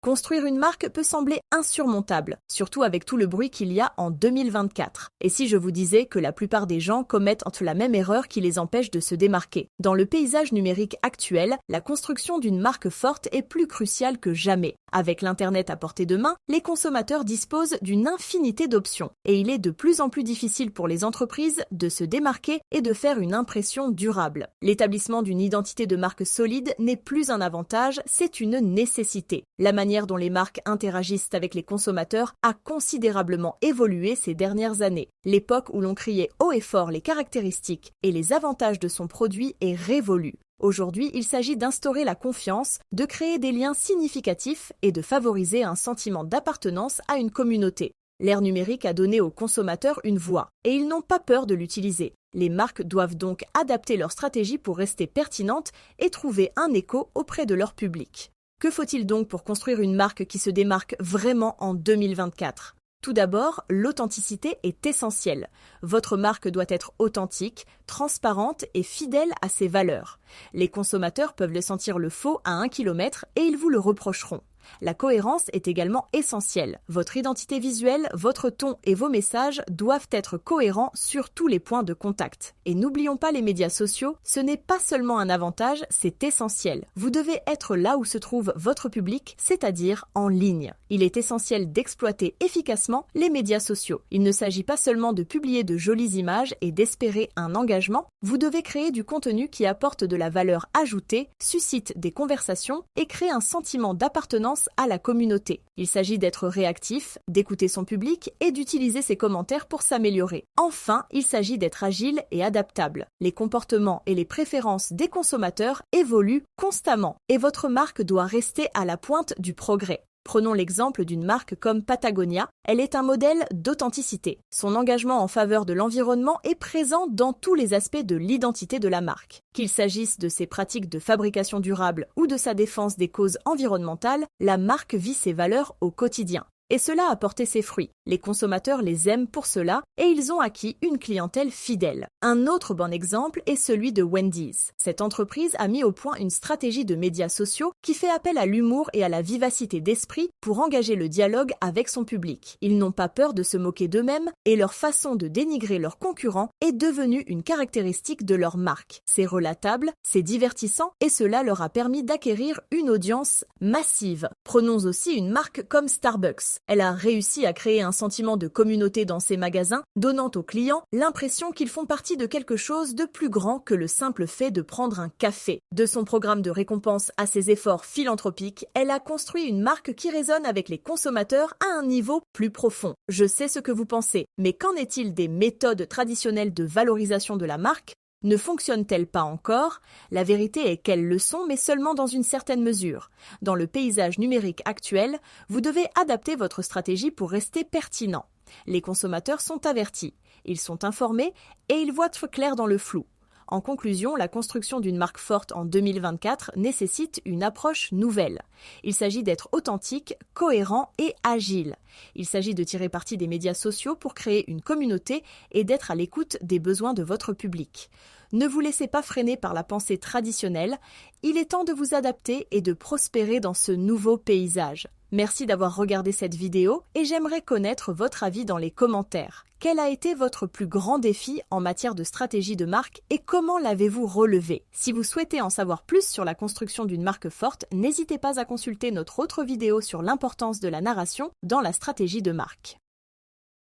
Construire une marque peut sembler insurmontable, surtout avec tout le bruit qu'il y a en 2024. Et si je vous disais que la plupart des gens commettent la même erreur qui les empêche de se démarquer? Dans le paysage numérique actuel, la construction d'une marque forte est plus cruciale que jamais. Avec l'Internet à portée de main, les consommateurs disposent d'une infinité d'options. Et il est de plus en plus difficile pour les entreprises de se démarquer et de faire une impression durable. L'établissement d'une identité de marque solide n'est plus un avantage, c'est une nécessité. La manière dont les marques interagissent avec les consommateurs a considérablement évolué ces dernières années. L'époque où l'on criait haut et fort les caractéristiques et les avantages de son produit est révolue. Aujourd'hui, il s'agit d'instaurer la confiance, de créer des liens significatifs et de favoriser un sentiment d'appartenance à une communauté. L'ère numérique a donné aux consommateurs une voix, et ils n'ont pas peur de l'utiliser. Les marques doivent donc adapter leur stratégie pour rester pertinentes et trouver un écho auprès de leur public. Que faut-il donc pour construire une marque qui se démarque vraiment en 2024? Tout d'abord, l'authenticité est essentielle. Votre marque doit être authentique, transparente et fidèle à ses valeurs. Les consommateurs peuvent le sentir le faux à 1 kilomètre et ils vous le reprocheront. La cohérence est également essentielle. Votre identité visuelle, votre ton et vos messages doivent être cohérents sur tous les points de contact. Et n'oublions pas les médias sociaux, ce n'est pas seulement un avantage, c'est essentiel. Vous devez être là où se trouve votre public, c'est-à-dire en ligne. Il est essentiel d'exploiter efficacement les médias sociaux. Il ne s'agit pas seulement de publier de jolies images et d'espérer un engagement, vous devez créer du contenu qui apporte de la valeur ajoutée, suscite des conversations et crée un sentiment d'appartenance à la communauté. Il s'agit d'être réactif, d'écouter son public et d'utiliser ses commentaires pour s'améliorer. Enfin, il s'agit d'être agile et adaptable. Les comportements et les préférences des consommateurs évoluent constamment et votre marque doit rester à la pointe du progrès. Prenons l'exemple d'une marque comme Patagonia, elle est un modèle d'authenticité. Son engagement en faveur de l'environnement est présent dans tous les aspects de l'identité de la marque. Qu'il s'agisse de ses pratiques de fabrication durable ou de sa défense des causes environnementales, la marque vit ses valeurs au quotidien. Et cela a porté ses fruits. Les consommateurs les aiment pour cela et ils ont acquis une clientèle fidèle. Un autre bon exemple est celui de Wendy's. Cette entreprise a mis au point une stratégie de médias sociaux qui fait appel à l'humour et à la vivacité d'esprit pour engager le dialogue avec son public. Ils n'ont pas peur de se moquer d'eux-mêmes et leur façon de dénigrer leurs concurrents est devenue une caractéristique de leur marque. C'est relatable, c'est divertissant et cela leur a permis d'acquérir une audience massive. Prenons aussi une marque comme Starbucks. Elle a réussi à créer un sentiment de communauté dans ses magasins, donnant aux clients l'impression qu'ils font partie de quelque chose de plus grand que le simple fait de prendre un café. De son programme de récompense à ses efforts philanthropiques, elle a construit une marque qui résonne avec les consommateurs à un niveau plus profond. Je sais ce que vous pensez, mais qu'en est-il des méthodes traditionnelles de valorisation de la marque ? Ne fonctionnent-elles pas encore? La vérité est qu'elles le sont, mais seulement dans une certaine mesure. Dans le paysage numérique actuel, vous devez adapter votre stratégie pour rester pertinent. Les consommateurs sont avertis, ils sont informés et ils voient clair dans le flou. En conclusion, la construction d'une marque forte en 2024 nécessite une approche nouvelle. Il s'agit d'être authentique, cohérent et agile. Il s'agit de tirer parti des médias sociaux pour créer une communauté et d'être à l'écoute des besoins de votre public. Ne vous laissez pas freiner par la pensée traditionnelle, il est temps de vous adapter et de prospérer dans ce nouveau paysage. Merci d'avoir regardé cette vidéo et j'aimerais connaître votre avis dans les commentaires. Quel a été votre plus grand défi en matière de stratégie de marque et comment l'avez-vous relevé? Si vous souhaitez en savoir plus sur la construction d'une marque forte, n'hésitez pas à consulter notre autre vidéo sur l'importance de la narration dans la stratégie de marque.